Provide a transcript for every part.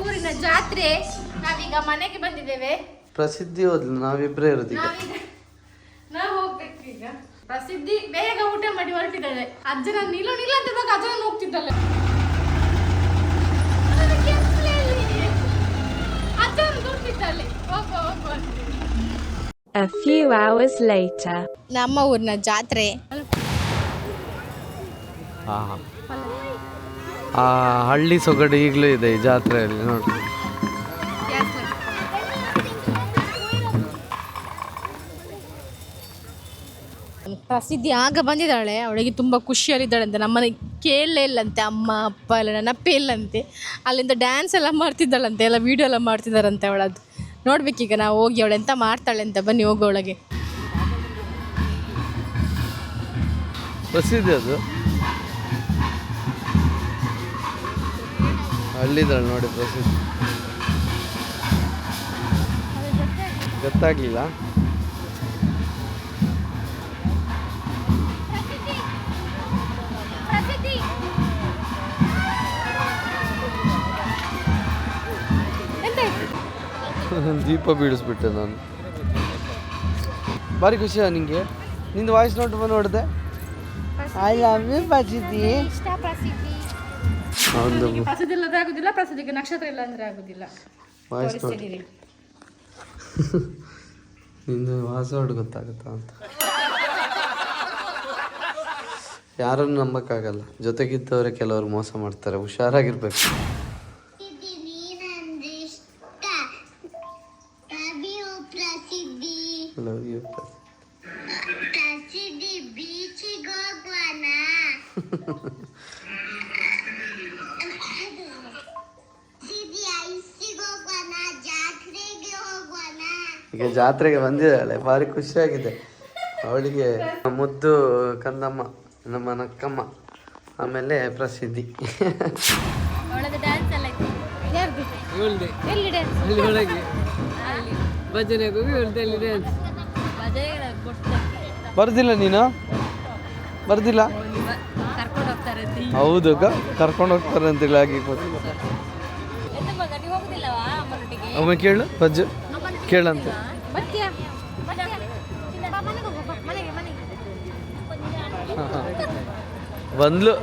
ಊರಿನ ಜಾತ್ರೆ ನಾವೀಗ ಮನೆಗೆ ಬಂದಿದ್ದೇವೆ. ಪ್ರಸಿದ್ಧಿ ಹೋದ್ಲು, ನಾವಿಬ್ರೇ ಇರೋದು ಈಗ. ನಾವು ಹೋಗ್ಬೇಕು ಈಗ. ಪ್ರಸಿದ್ಧಿ ಬೇಗ ಊಟ ಮಾಡಿ ಹೊರಟಿದ್ದಾಳೆ. ಅಜ್ಜನ ನಿಲ್ಲ ಅಂತ ಅಜ್ಜನ ಹೋಗ್ತಿದ್ದಾಳೆ. ಅಜ್ಜನ ನೋಡ್ತಿದ್ದಾಳೆ. A few hours later. ನಮ್ಮ ಊರಿನ ಜಾತ್ರೆ. ಆ ಹಳ್ಳಿ ಸೊಗಡು ಈಗಲೂ ಇದೆ ಈ ಜಾತ್ರೆಯಲ್ಲಿ ನೋಡಿ. ಪ್ರಸಿದ್ಧಿ ಆಗ ಬಂದಿದ್ದಾಳೆ. ಅವಳಿಗೆ ತುಂಬ ಖುಷಿಯಲ್ಲಿದ್ದಾಳೆ ಅಂತ. ನಮ್ಮನೆ ಕೇಳಲೇ ಇಲ್ಲಂತೆ, ಅಮ್ಮ ಅಪ್ಪ ಎಲ್ಲ ನೆನಪೇ ಇಲ್ಲಂತೆ. ಅಲ್ಲಿಂದ ಡ್ಯಾನ್ಸ್ ಎಲ್ಲ ಮಾಡ್ತಿದ್ದಾಳಂತೆ, ಎಲ್ಲ ವೀಡಿಯೋ ಎಲ್ಲ ಮಾಡ್ತಿದ್ದಾರಂತೆ ಅವಳದು. ನೋಡ್ಬೇಕೀಗ ನಾವು ಹೋಗಿ ಅವಳು ಎಂತ ಮಾಡ್ತಾಳೆ ಅಂತ. ಬನ್ನಿ ಹೋಗೋಳಗೆ. ಪ್ರಸಿದ್ಧಿ ಅದು ಹಳ್ಳಿದಾಳೆ ನೋಡಿ. ಪ್ರಸಿದ್ಧಿ ಗೊತ್ತಾಗ್ಲಿಲ್ಲ. ದೀಪ ಬೀಳಿಸ್ಬಿಟ್ಟೆ ನಾನು. ಭಾರಿ ಖುಷಿಯಾ ನಿಂಗೆ? ನಿಂದು ವಾಯ್ಸ್ ನೋಟ್ ನೋಡಿದೆ. ಐ ಲವ್ ಯು ಪ್ರಸಿದ್ಧಿ. ಒಂದು ಪ್ರಸಿದ್ಧಿ ಇಲ್ಲದ್ರೆ ಆಗುದಿಲ್ಲ, ಪ್ರಸಿದ್ಧಿಗೆ ನಕ್ಷತ್ರ ಇಲ್ಲ ಅಂದ್ರೆ ಆಗುದಿಲ್ಲ. ವಾಯ್ಸ್ ನೋಡಿ. ನಿಂದು ಪಾಸ್ವರ್ಡ್ ಗೊತ್ತಾಗುತ್ತಾ ಅಂತ. ಯಾರನ್ನು ನಂಬಕ್ಕಾಗಲ್ಲ. ಜೊತೆಗಿದ್ದವರೇ ಕೆಲವರು ಮೋಸ ಮಾಡ್ತಾರೆ, ಹುಷಾರಾಗಿರ್ಬೇಕು. ಲವ್ ಯು ಪ್ರಸಿದ್ಧಿ. ಬೀಚಿಗೆ ಹೋಗೋಣ. ಈಗ ಜಾತ್ರೆಗೆ ಬಂದಿದ್ದಾಳೆ, ಭಾರಿ ಖುಷಿಯಾಗಿದೆ ಅವಳಿಗೆ. ಮುದ್ದು ಕಂದಮ್ಮ, ನಮ್ಮ ನಕ್ಕಮ್ಮ, ಆಮೇಲೆ ಪ್ರಸಿದ್ಧಿ. ಬರ್ದಿಲ್ಲ ನೀನು? ಬರ್ದಿಲ್ಲ? ಹೌದು, ಕರ್ಕೊಂಡು ಹೋಗ್ತಾರೆ ಅಂತೇಳಿ ಆಗಿ. ಒಮ್ಮೆ ಕೇಳು ರಜ್ಜು, ಕೇಳಂತ. ಬಂದ್ಲು.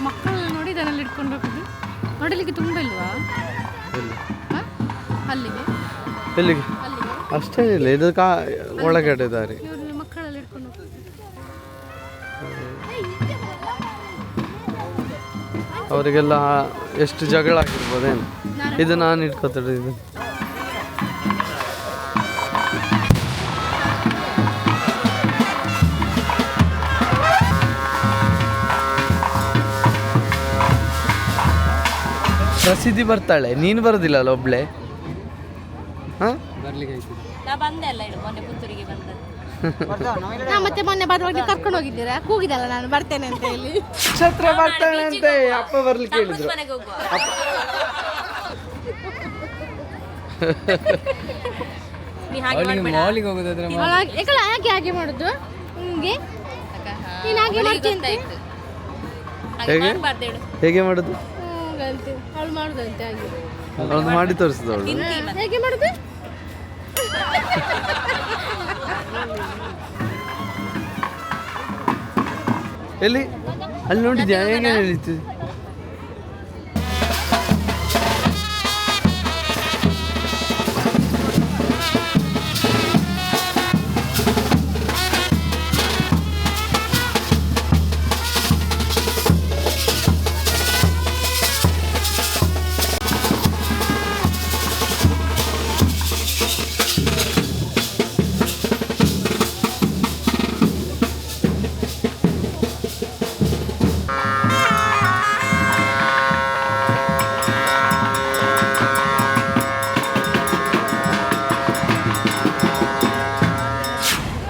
ಮಕ್ಕಳನ್ನ ನೋಡಿ ಇದನ್ನೆಲ್ಲ ಇಟ್ಕೊಂಡು ಹೋಗುದು ನೋಡಲಿಕ್ಕೆ ತುಂಬ ಇಲ್ವಾ? ಅಲ್ಲಿಗೆ ಎಲ್ಲಿಗೆ? ಅಷ್ಟೇ ಇಲ್ಲ, ಇದು ಒಳಗಡೆ ದಾರಿ. ಮಕ್ಕಳೆಲ್ಲ ಇಟ್ಕೊಂಡು ಹೋಗುದು. ಅವರಿಗೆಲ್ಲ ಎಷ್ಟು ಜಗಳ ಆಗಿರ್ಬೋದೇನು. ಇದು ನಾನು ಇಟ್ಕೋತಾಳೆ. ಇದು ಪ್ರಸಿದ್ಧಿ ಬರ್ತಾಳೆ, ನೀನು ಬರೋದಿಲ್ಲ ಅಲ್ಲ ಒಬ್ಳೆ? ಮತ್ತೆ ಮೊನ್ನೆ ಬರುವಾಗ ಕರ್ಕೊಂಡು ಹೋಗಿದ್ದೀರಾ? ಕೂಗಿದಲ್ಲ ನಾನು ಬರ್ತೇನೆ ಅಂತ ಹೇಳಿ. ಛತ್ರ ಬರ್ತಾನೆ ಅಂತ ಅಪ್ಪ ಬರ್ಲಿಕ್ಕೆ ಹೇಳಿದ್ರು. ಯಾಕೆ ಹಾಗೆ ಮಾಡುದು? ನಿಮ್ಗೆ ನೀನು ಹಾಗೆ ಮಾಡ್ತೀನಿ. ಹೇಗೆ ಮಾಡುದು? ಅವಳು ಮಾಡುದಂತೆ ಹಾಗೆ. ಅವಳು ಮಾಡಿ ತೋರಿಸಿದವಳು. ಹೇಗೆ ಮಾಡುದು? ಎಲ್ಲಿ? ಅಲ್ಲಿ ನೋಡಿದ್ಯಾ ಹೇಗೆ ನಡೀತು?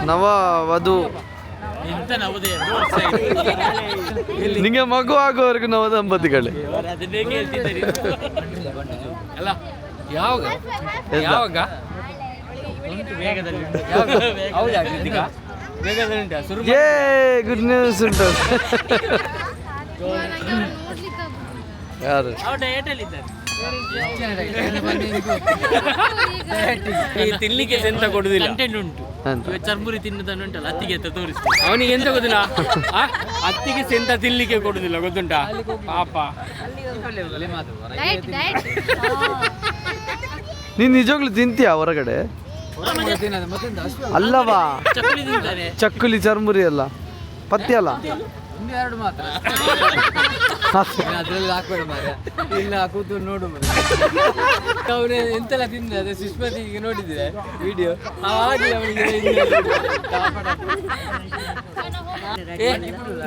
ನವ ವಧು ನಿಂಗೆ ಮಗು ಆಗೋವರೆಗೂ ನಾವು ದಂಪತಿಗಳೇ. ಅಲ್ಲ ಯಾವಾಗ ಯಾವಾಗ ಏ ಗುಡ್ ನ್ಯೂಸ್ ಉಂಟು. ಯಾರು ತಿನ್ಲಿಕ್ಕೆ ಎಂತ ಕೊಡುದಿಲ್ಲ, ಕಂಟೆಂಟ್ ಉಂಟು. ಚರ್ಮುರಿ ತಿನ್ನೋದನ್ನು ಉಂಟಲ್ಲ ಅತ್ತಿಗೆ ಅಂತ ತೋರಿಸ್ತೀನಿ. ಅವನಿಗೆ ಎಂತ ಗೊತ್ತಿಲ್ಲ, ಅತ್ತಿಗೆ ಎಂತ ತಿನ್ಲಿಕ್ಕೆ ಕೊಡುದಿಲ್ಲ ಗೊತ್ತುಂಟಾ ಪಾಪ. ನೀನ್ ನಿಜವಾಗ್ಲೂ ತಿಂತೀಯ ಹೊರಗಡೆ? ಅಲ್ಲವಾ, ಚಕ್ಕುಲಿ ಚರ್ಮುರಿ ಅಲ್ಲ, ಪತ್ತಿ ಅಲ್ಲ. ಅದ್ರಲ್ಲಿ ಹಾಕ್ಬೇಡ ಮಾರ್ರೆ, ಇಲ್ಲ ಕೂತು ನೋಡು ಅವನು ಎಂತೆಲ್ಲ ತಿಂದ. ಅದೇ ಸುಷ್ಮತಿಗೆ ನೋಡಿದ್ರೆ ವಿಡಿಯೋ ಹಾಗೆ ಅವನಿಗೆ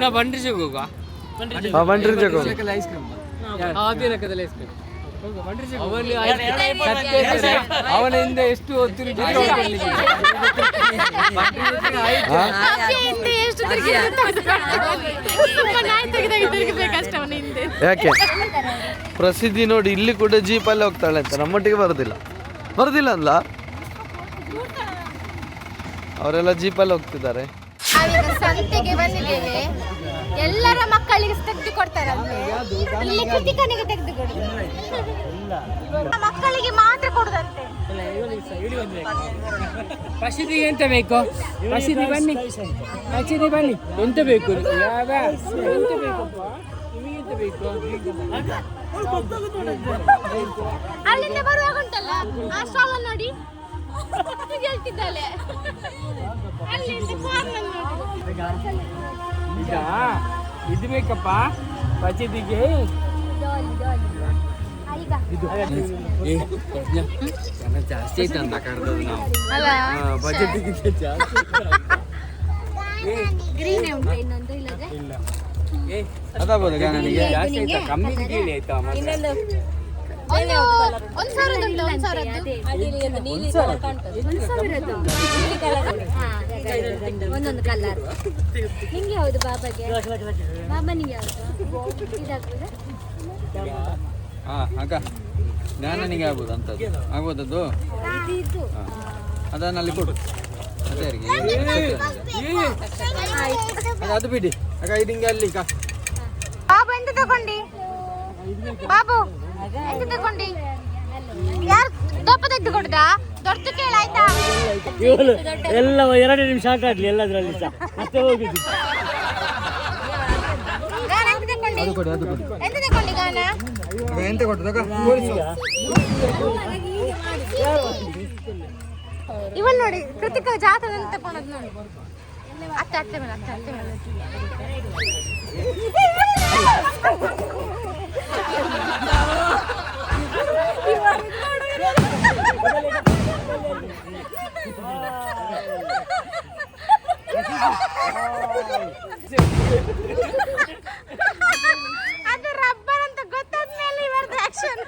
ನಾ ಬಂಡ್ರಿಸಿಗೆ ಹೋಗುವ. ಐಸ್ ಕ್ರೀಮ್ ಅದೇ ಲೆಕ್ಕದಲ್ಲಿ ಐಸ್ ಕ್ರೀಮ್ ಅವನ ಹಿಂದೆ ಎಷ್ಟು ಹೊತ್ತು ಯಾಕೆ ಪ್ರಸಿದ್ಧಿ ನೋಡಿ ಇಲ್ಲಿ ಕೂಡ ಜೀಪಲ್ಲಿ ಹೋಗ್ತಾಳೆ ಅಂತ, ನಮ್ಮೊಟ್ಟಿಗೆ ಬರೋದಿಲ್ಲ ಅಲ್ಲ, ಅವರೆಲ್ಲ ಜೀಪಲ್ಲಿ ಹೋಗ್ತಿದ್ದಾರೆ. ಸಂತೆಗೆ ಬಂದಿದ್ದೇವೆ, ಎಲ್ಲರ ಮಕ್ಕಳಿಗೆ ತೆಗೆದು ಕೊಡ್ತಾರಂತೆ, ಇಲ್ಲಿ ಕೃತಿಕನಿಗೆ ತೆಗೆದು ಕೊಡುದು, ಮಕ್ಕಳಿಗೆ ಮಾತ್ರ ಕೊಡುದಂತೆ. ಪ್ರಸಿದ್ಧಿಗೆ ಎಂತ ಬೇಕು? ಪ್ರಸಿದ್ಧಿ ಬನ್ನಿ, ಪ್ರಸಿದ್ಧಿ ಬನ್ನಿ. ಎಂತ ಬೇಕು? ಎಂತ ಬೇಕಪ್ಪ ನಿಮಗೆಂತ ಬೇಕು? ಅಲ್ಲಿಂದ ಬರುವಾಗ ಉಂಟಲ್ಲ ಆ ಸ್ಟಾಲ್ ನೋಡಿ ಹೇಳ್ತಿದ್ದಾಳೆ, ಈಗ ಇದು ಬೇಕಪ್ಪ ಪ್ರಸಿದ್ಧಿಗೆ. ಜಾಸ್ತಿ ಐತೆ ಅಂತ ಕರೆದದ್ದು ನಾವು ಬಜೆಟ್ಗೆ ಜಾಸ್ತಿ. ಅದಾಗ್ಬೋದು ನನಗೆ ಜಾಸ್ತಿ ಆಯ್ತಾ? ಕಮ್ಮಿ ಕೇಳಿ ಆಯ್ತಾ? ಒಂದೊಂದು ಕಲರ್ ನಿಂಗೆ ಯಾವುದು ಬಾಬಾಗೆ? ಬಾಬನಿಗೆ ಯಾವುದು ಇದಾಗ್ತದೆ? ಅಕ್ಕ ಜ್ಞಾನನಿಗೆ ಆಗ್ಬೋದು ಅಂತದ್ದು, ಆಗ್ಬೋದದ್ದು. ಅದನ್ನಲ್ಲಿ ಕೊಡು ಅದೇರಿಗೆ, ಅದು ಬಿಡಿ ಅಕ್ಕ. ಇದು ಹಿಂಗೆ ಅಲ್ಲಿ ಬಾಬು ಎಂತ ತಗೊಂಡಿ? ಬಾಬು ಎಂತ ತಗೊಂಡಿ? ಯಾರು ದಪ್ಪ ತೆಗೆದು ಕೊಡುದಾ? ದೊಡ್ಡ ಕೇಳಾಯ್ತಾ? ಎಲ್ಲ 2 ನಿಮಿಷ ಆಟಾಡ್ಲಿ ಎಲ್ಲದ್ರಲ್ಲಿ ಸಹ ಮತ್ತೆ ಹೋಗಿದ್ದು. ಎಂತ ತಗೊಂಡಿ ಗಾನ? ಎಂತ ಕೊಟ್ಟದಾಗ ಇವನ್ ನೋಡಿ ಕೃತಿಕ ಜಾತಕ ಅಂತ ತಗೊಂಡದ್ ನೋಡಿ. ಅತ್ತೆ ಮೇಲೆ ಅತ್ತೆ ಮೇಲೆ ಅದು ರಬ್ಬರ್ ಅಂತ ಗೊತ್ತಾದ್ಮೇಲೆ ಇವರದ್ದು ಆಕ್ಷನ್.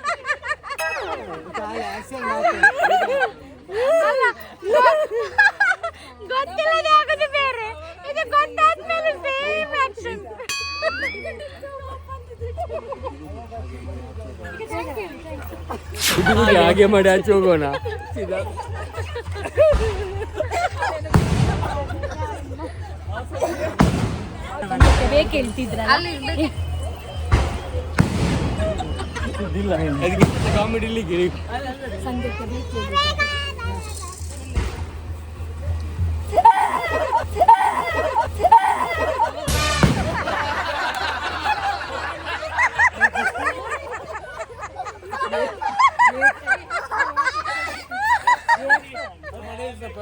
ಗೊತ್ತಿಲ್ಲದೆ ಆಗೋದು ಬೇರೆ, ಇದು ಗೊತ್ತಾದ್ಮೇಲೆ ಸೇಮ್ ಆಕ್ಷನ್. ಹಾಗೆ ಮಾಡಿ ಆಚೆ ಹೋಗೋಣ. ಕಾಮಿಡಿಲಿ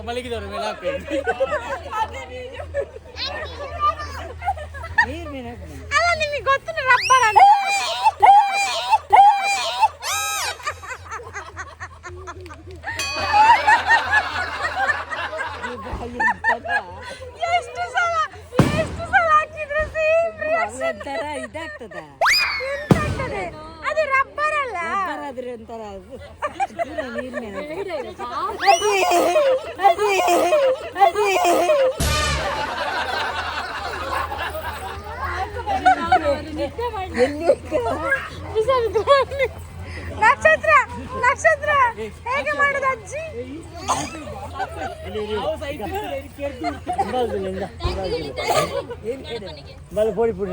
ಮಲಗಿದವ್ರ ಮೇಲೆ ಹಾಕಿ ಅಲ್ಲ ನಿಮಗೆ ಗೊತ್ತಿಲ್ಲ ರಬ್ಬರ್ ಅಂತ. ಎಷ್ಟು ಸಲ ಹಾಕಿದ್ರು ಸೇಮ್ ರಿಯಾಕ್ಷನ್ ಇದಾಗ್ತದ. ಎಂತಾಗ್ತದೆ? ಅದು ರಬ್ಬರ್ ಅಲ್ಲ, ಆದ್ರೆ ಒಂಥರ ಬಿಸಾಡಿದ್ದು ಬನ್ನಿ. ನಕ್ಷತ್ರ ನಕ್ಷತ್ರ ಹೇಗೆ ಮಾಡುದು ಅಜ್ಜಿ? ಬಲ ಪೊಡಿ ಪುಡಿ